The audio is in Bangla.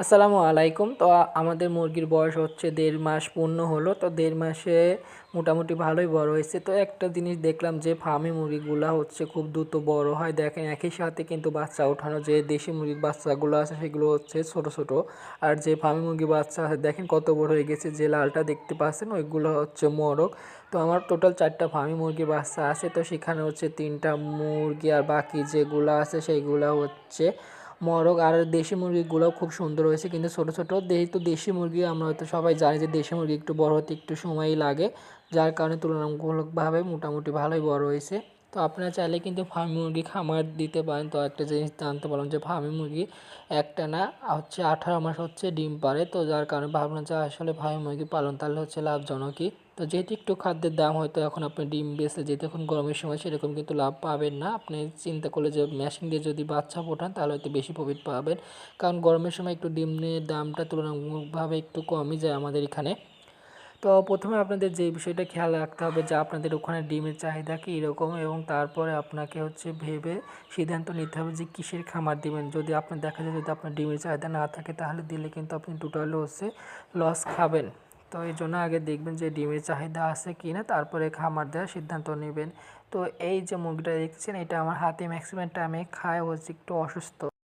আসসালামু আলাইকুম। তো আমাদের মুরগির বয়স হচ্ছে ১.৫ মাস পূর্ণ হলো। তো ১.৫ মাসে মোটামুটি ভালোই বড় হয়েছে। তো একটা জিনিস দেখলাম যে ফার্মি মুরগিগুলা হচ্ছে খুব দ্রুত বড় হয়। দেখেন একই সাথে কিন্তু বাচ্চা ওঠানো, যে দেশি মুরগির বাচ্চাগুলো আছে সেগুলো হচ্ছে ছোট, ছোট। আর যে ফার্মি মুরগির বাচ্চা আছে দেখেন কত বড় হয়ে গেছে। যে লালটা দেখতে পাচ্ছেন ওইগুলো হচ্ছে মোরগ। তো আমার টোটাল ৪ টা ফার্মি মুরগির বাচ্চা আছে। তো সেখানে হচ্ছে ৩ টা মুরগি আর বাকি যেগুলা আছে সেইগুলা হচ্ছে মরগ। আর দেশি মুরগিগুলোও খুব সুন্দর হয়েছে, কিন্তু ছোটো ছোটো। যেহেতু দেশি মুরগি আমরা হয়তো সবাই জানি যে দেশি মুরগি একটু বড় হতে একটু সময়ই লাগে, যার কারণে তুলনামূলকভাবে মোটামুটি ভালোই বড় হয়েছে। তো আপনারা চাইলে কিন্তু ফার্মি মুরগি খামার দিতে পারেন। তো একটা জিনিস জানতে পারলাম যে ফার্মি মুরগি একটা না হচ্ছে 18 মাস হচ্ছে ডিম পাড়ে। তো যার কারণে ভাবলাম যে আসলে ফার্মি মুরগি পালন তাহলে হচ্ছে লাভজনকই। তো যেহেতু একটু খাদ্যের দাম হয়তো এখন আপনি ডিম বেচে যেহেতু এখন গরমের সময় সেরকম কিন্তু লাভ পাবেন না। আপনি চিন্তা করলে যে মেশিন দিয়ে যদি বাচ্চা ফোটান তাহলে হয়তো বেশি প্রফিট পাবেন, কারণ গরমের সময় একটু ডিমের দামটা তুলনামূলকভাবে একটু কমই যায় আমাদের এখানে। তো প্রথমে আপনাদের যে বিষয়টা খেয়াল রাখতে হবে যে আপনাদের ওখানে ডিমের চাহিদা কী রকম, এবং তারপরে আপনাকে হচ্ছে ভেবে সিদ্ধান্ত নিতে হবে যে কিসের খামার দিবেন। যদি আপনার দেখা যায় যদি আপনার ডিমের চাহিদা না থাকে তাহলে দিলে কিন্তু আপনি টোটালি হচ্ছে লস খাবেন। তো এই জন্য আগে দেখবেন যে ডিমের চাহিদা আছে কি না, তারপরে খামার দেওয়ার সিদ্ধান্ত নেবেন। তো এই যে মুরগিটা দেখছেন এটা আমার হাতে ম্যাক্সিমাম টাইমে খায় হচ্ছে একটু অসুস্থ।